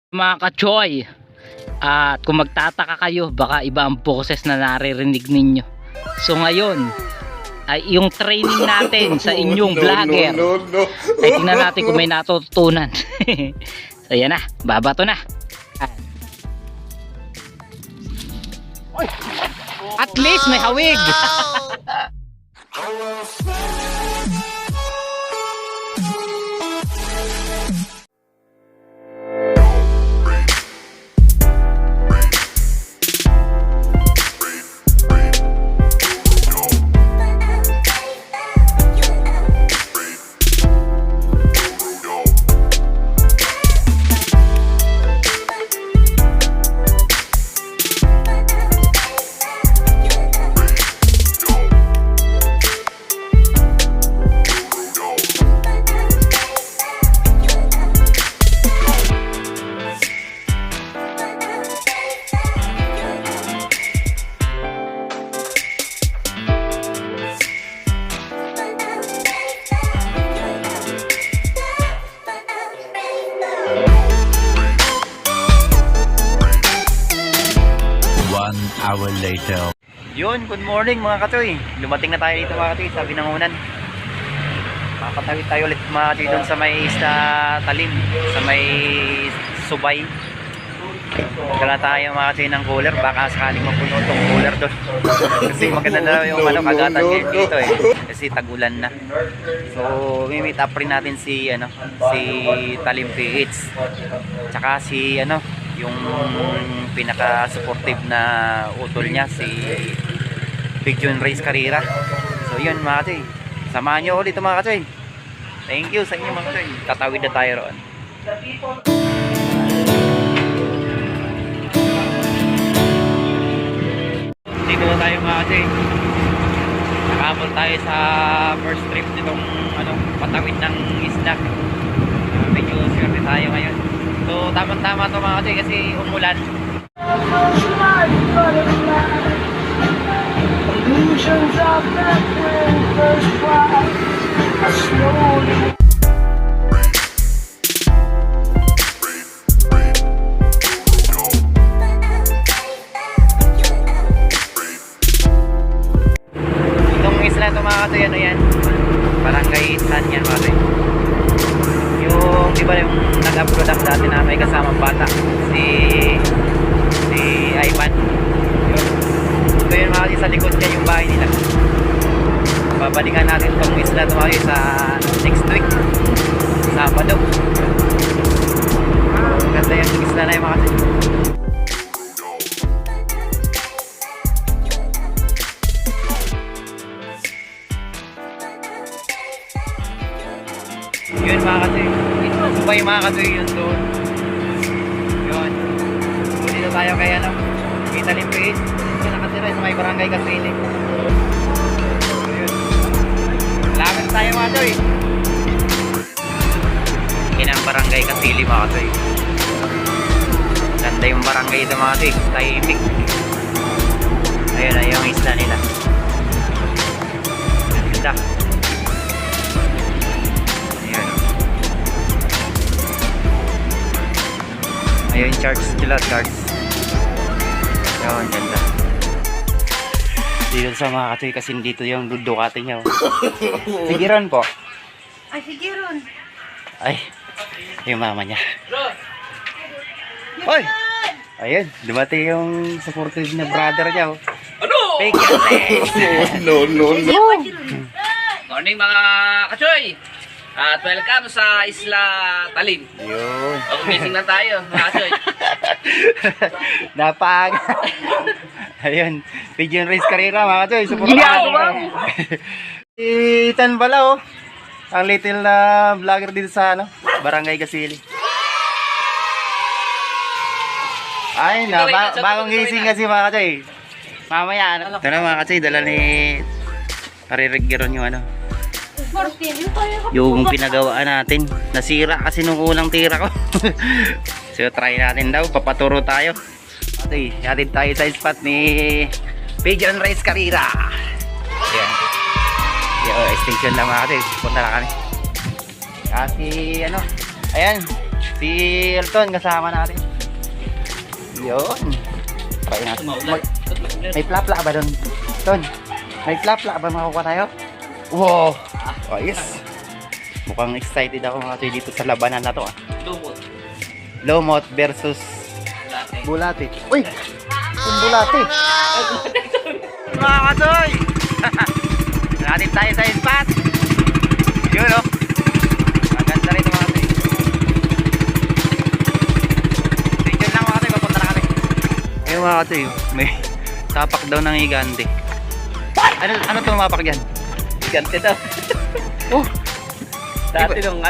Mga kachoy, at kung magtataka kayo, baka iba ang boses na naririnig ninyo. So ngayon ay yung training natin sa inyong vlogger. Ay tingnan natin kung may natutunan. So yan na, babato na. At least may hawig. Hour later. Yun, good morning mga katoy. Lumating na tayo dito mga katoy sa Binangonan. Makakatawid tayo ulit mga katoy doon sa may isla Talim, sa may Subay. Magdala tayo mga katoy ng cooler, baka sakaling mapuno itong cooler doon. Kasi maganda na yung kagatan ngayon dito eh. Kasi tagulan na. So, meet up rin natin si Talim PH. Tsaka si yung pinaka-supportive na utol niya, si Pigeon Race Carrera. So yun mga katoy, samahan nyo ulit mga katoy. Thank you sa inyo mga katoy. Tatawid na tayo roon. Dito na tayo mga katoy. Nakabol tayo sa first trip nitong patawid ng isla. Medyo swerte tayo ngayon. So tamang-tama to mga katoy kasi umulan. Illusions of that when first fly, I slowly. Itong isla to mga katoy, ano yan? Barangay San yan mga katoy. Yung di ba yung nag-upload up dati na may kasamang bata, si Ivan. Yun. So yun mga katoy, sa likod niya yung bahay nila. Babalikan natin itong isla to mga katoy sa next week, Sabado. Ganda yung isla na yung mga katoy. Yun mga katoy, Subay mga katoy yun doon. Yun. So dito tayo kay kay Talim PH. Dito nakatira sa may barangay Kasili. So yun. Laban tayo mga katoy. Yan ang barangay Kasili mga katoy. Ganda yung barangay ito mga katoy. Tahimik. Ayun na yung isla nila. Ganda. Ayun, charge sila, charge. Ayun, ganda. Dito sa mga katoy kasi dito yung Ducati niya. Sigiron po. Ay, sige ron. Ay, yung mama niya. Hoy! Ayun, dumating yung supportive na brother niya. Ano? Fake it. No. Morning mga kachoy. At welcome sa Isla Talim. Ayun. Gumising na tayo mga kachoy. Napag. Ayun, Pigeon Race Carrera mga katoy. Supportado mo. Itan pala ang little na vlogger dito sa Barangay Kasili. Ay, bagong gising kasi mga katoy. Mamaya ito na mga katoy, dala ni Paririggeron yung yung pinagawaan natin. Nasira kasi nung unang tira ko. So try natin daw, papaturo tayo. Okay, hatid tayo sa spot ni Pigeon Race Carrera. Ayan. Extinction lang mga katoy. Punta na kami. Kasi ayan, Si Elton kasama natin. Yun. Try natin. May plapla ba doon? Ton, may plapla ba makukuha tayo? Wow! Ayos. Mukhang excited ako mga katoy dito sa labanan na to ah. Lumot versus Bulate. Uy! Yung Bulate! Mga katoy! Natin tayo sa spot! Yun o! Maganda rin mga katoy. Stay lang mga katoy, papunta na kami. Ayun mga katoy, may tapak daw ng higante. Ano tumapak dyan? Gante daw. Oh! Dati nung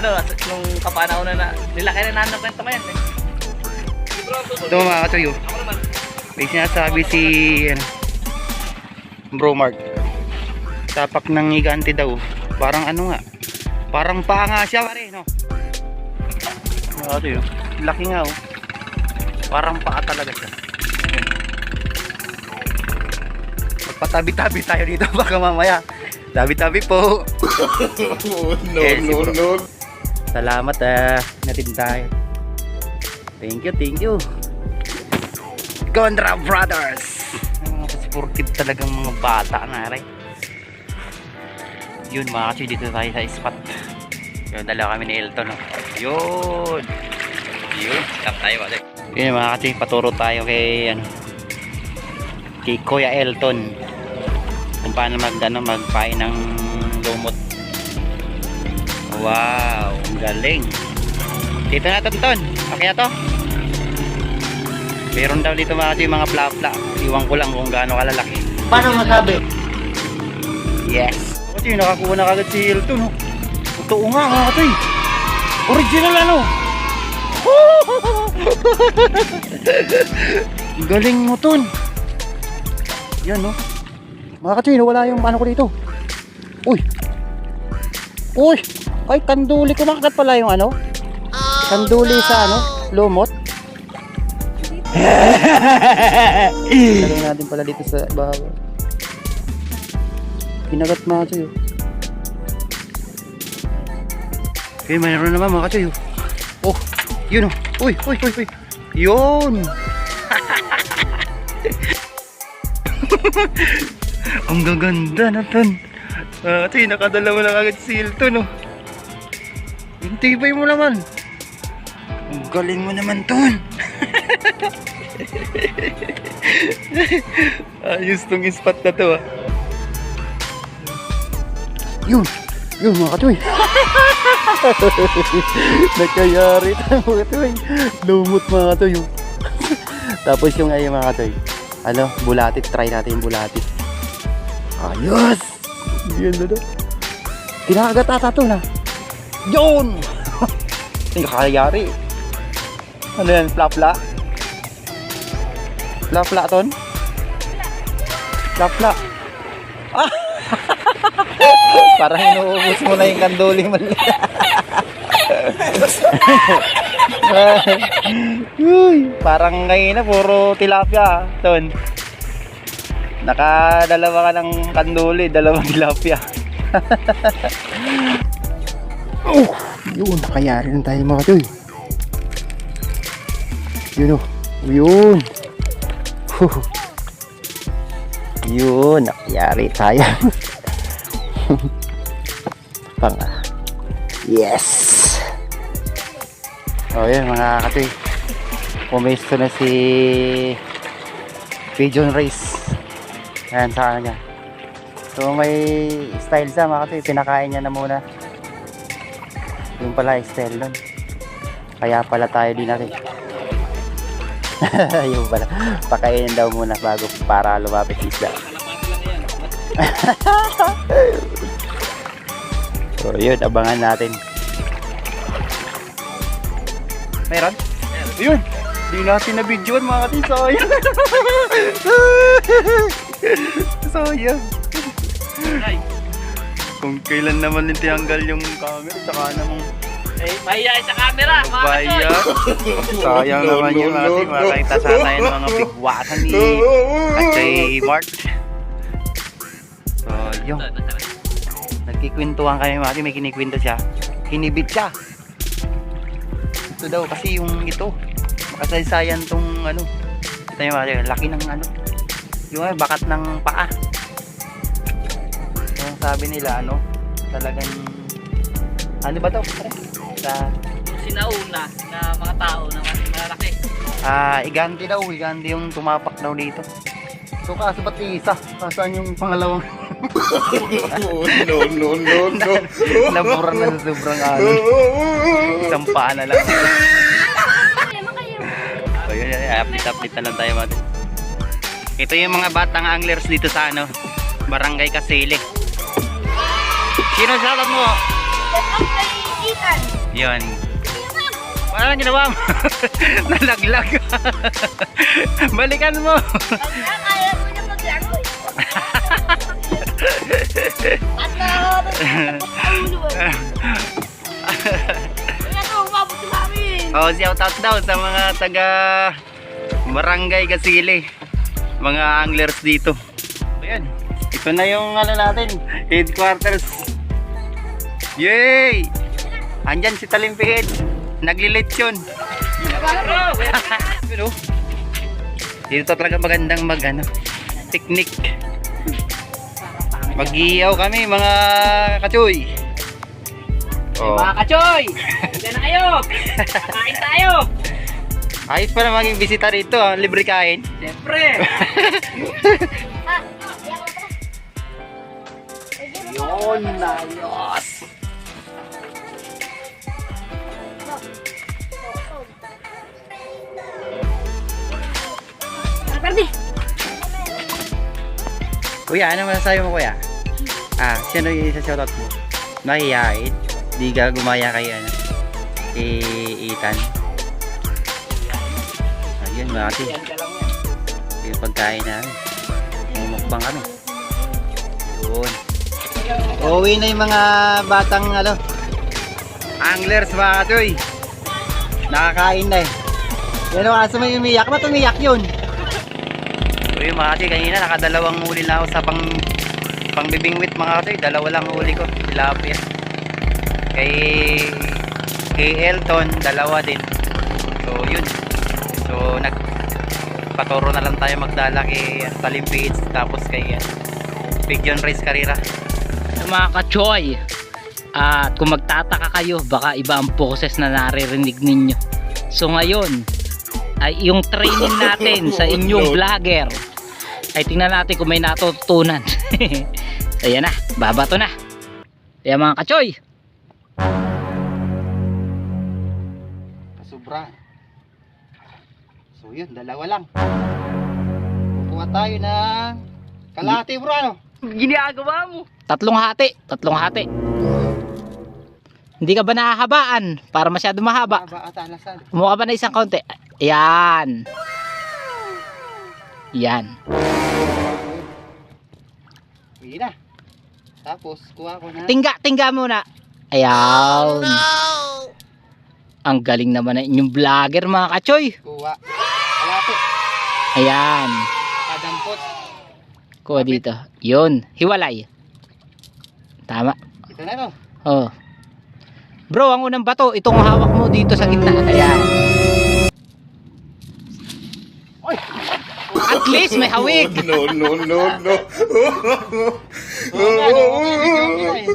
kapanahon na nilaki na namin ng kwento ngayon eh. Ito mga katuyo. May sinasabi si Bro Mark. Tapak ng higante daw. Parang ano nga. Parang paa nga siya pare no. Mga katuyo. Laki nga oh. Parang paa talaga siya. Magpatabi-tabi tayo dito baka mamaya. Tabi-tabi po. No. Salamat natin tayo. Thank you. Gondra Brothers. Mga sportive talagang mga bata na rin. Yun mga kasi dito tayo sa spot. Yun dalawa kami ni Elton. No? Yun. Stop tayo balik. Yun mga kasi paturo tayo kay kay Kuya Elton. Kung paano magpain ng lumot. Wow, ang galing. Dito na Tonton. Okay na to. Meron daw dito mga plapla. Iwan ko lang kung gaano kalalaki. Paano masabi? Yes. Kasi nakakuha na kagad si Elton. No? Totoo nga mga katoy. Original ano. Galing mo Ton. Yan no. Mga katoy, wala yung ano ko dito. Uy. Ay, kanduli. Kumakagat pala yung ano. Kanduli sa lumot. Lagay natin pala dito sa bawah. Kinagat mga katoy. Okay, mayroon naman mga katoy. Oh, yun oh. Uy. Yun. Ang gaganda na Ton. Kasi nakadalawa na kagad si Hilton oh. Yung tibay mo naman. Ang galing mo naman Ton. Ayos tong spot na to ah. Yun mga katoy. Nagkayari tayo mga katoy. Lumot mga katoy. Tapos yung ay mga katoy. Bulati. Try natin yung bulati. Ayos! Yan na daw. Kinakagat ata ito na. Yun! Hindi kakayari. Ano yan? Plapla? Plapla Ton? Plapla. Ah! Parang inuubos mo na yung kanduli mo. Uy, parang ngayon na puro tilapia Ton. Nakadalawa ka ng kanduli, dalawang tilapia. Yun, nakayari na tayo mga katoy. Yun o, yun. Yun, nakayari tayo. Yes. Yun mga katoy. Pumesto na si Pigeon Race. Ayan sa kanya. So may style siya mga katoy. Pinakain niya na muna. Yung pala style nun. Kaya pala tayo din natin. Yung pala. Pakainin daw muna bago para lumapit isda. So yun, abangan natin. Meron? Yun. Di natin na-videoan mga katoy. Sayang. Sayang. Kung kailan naman tinanggal yung camera, tsaka namang Mahiya sa camera, mga bayad. Sayang naman yung ating makakita sa tayo ng mga bigwasan ni Katoy Mark. So yun, nagkikwentuhan kami mga may kinikwento siya. Kinibit siya. Ito daw kasi yung ito. Makasaysayan tong ano. Ito yung laki ng ano. Yung bakat ng paa. Yung sabi nila ano, talagang ano ba to? Sa Sinauna na mga tao na malalaki. Igante daw, igante yung tumapak daw dito. So kaso ba't isa? Saan yung pangalawang? no. Nabura na sa sobrang ano. Isang paa na lang. So yun, update na lang tayo mga. Ito yung mga batang anglers dito sa ano, Barangay Kasili. Sino shoutout mo? Yun. Ano ginawa mo? Nalaglag. Balikan mo. Kaya mo na maglaro eh. At umabot sa amin. Oh, shout out daw sa mga taga Barangay Kasili. Mga anglers dito. Ayan. Ito na yung ano natin, headquarters. Yay! Andyan si Talimpiit. Naglilitsyon. Dito talaga magandang mag ano, picnic. Mag-iyaw kami mga kachoy. Oh. Mga kachoy! Diyan na kayo! Kain tayo! Ayos pa na maging bisita rito, libre kain. Siyempre! Yun na, yos! Kuya, ano masasabi mo kuya? Sino yung isa shoutout mo? Mahihain? Di ka gumaya kay ano? Kay Ethan? Ayun mga kasi. Yung pagkain namin. Mumukbang kami. Yun. Uwi na yung mga batang ano, anglers mga katoy. Nakakain na eh. Yan o, kaso may umiyak. Ba't umiyak yun? So yun mga katoy, kanina nakadalawang huli na ako sa pangbibingwit mga katoy. Dalawa lang huli ko. Tilapia. Kay Elton, dalawa din. So yun. So nagpaturo na lang tayo magdala kay Talimpiit. Tapos kay Bigyon Race Carrera. Mga kachoy, at kung magtataka kayo, baka iba ang boses na naririnig ninyo. So ngayon ay yung training natin sa inyong vlogger ay tingnan natin kung may natutunan. Ayan na, babato na. Ayan mga kachoy. Sobra. So yun, dalawa lang. Kukuha tayo ng kalahati bro, ano? Ginagawa mo! Tatlong hati. Hindi ka ba nahahabaan para masyado mahaba? Kumuha ka ba na isang konti? Ayan. Yan. Hindi na. Tapos kuha ko na. Tingga muna. Ayan. Ang galing naman na inyong vlogger mga kachoy. Kuha. Kalahati. Ayan. Kadampot. Kuha dito. Yun. Hiwalay. Tama. Ito na to. Oh. Bro, ang unang bato, itong hawak mo dito sa gitna. Ayan. Oy! At least may hawig. No.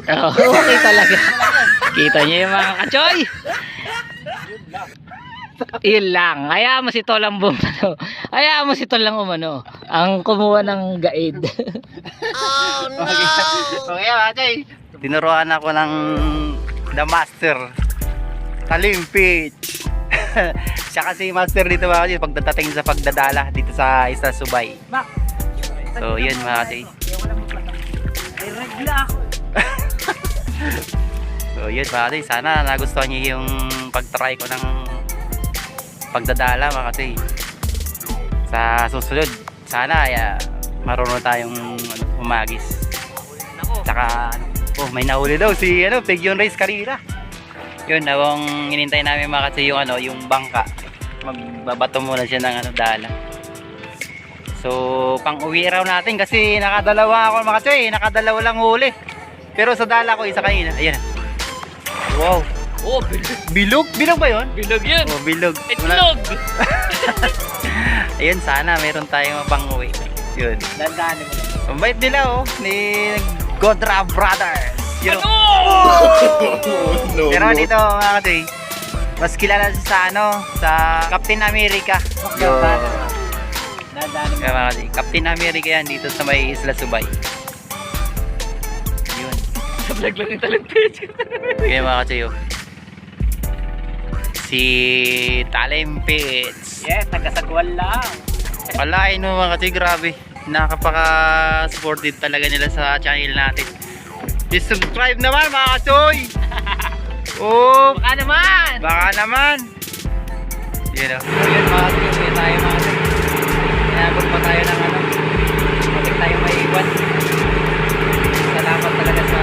Oh, okay talaga. Kita niyo yung mga kachoy. Yun lang. Hayaan mo si Tolang bumano. Hayaan mo si Tolang umano. Ang kumuha ng gaid. Oh no! Okay, okay. Tinuruan ako ng The Master. Talimpiit. Siya kasi master dito mga kasi pagdating sa pagdadala dito sa Isla Subay. So yun mga kasi. So yun mga kasi, sana nagustuhan niyo yung pag-try ko ng pagdadala mga kasi. Sa susunod, sana marunong tayong umagis. Tsaka may nahuli daw si Bigyon Race Carrera. Yun, nawang inintay namin mga kasi yung yung bangka. Magbabato muna siya ng dala. So, pang-uwi raw natin kasi nakadalawa ako mga kasi, nakadalawa lang huli. Pero sa dala ko isa kanina. Ayan. Wow. Oh, bilog. Bilog? Bilog ba yun? Bilog yun. Oh, bilog. Itlog. Ayun, sana meron tayong mapang-uwi. Yun. Dandanin mo. Ang bait nila oh, ni Godra Brothers. Yun. Ano? Pero dito mga katoy, mas kilala siya sa ano, sa Captain America. Yun. Dandanin mo. Kaya mga katoy, Captain America yan dito sa may Isla Subay. Yun. Sa vlog lang yung talent page. Kaya mga katoy, oh. Si Talempits. Yeah, taga-sagwal lang. Kalain mo mga katoy, grabe. Nakapaka-supportive talaga nila sa channel natin. Please subscribe naman mga katoy! Oh! Baka naman. Baka naman! Yun o. Ayun, mga katoy, tayo mga katoy. Inabot pa tayo ng ano. Matik tayo maiwan. Salamat talaga sa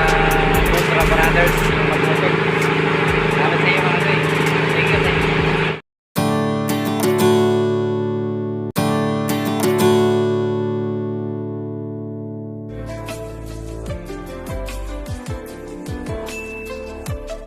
Ultra Brothers.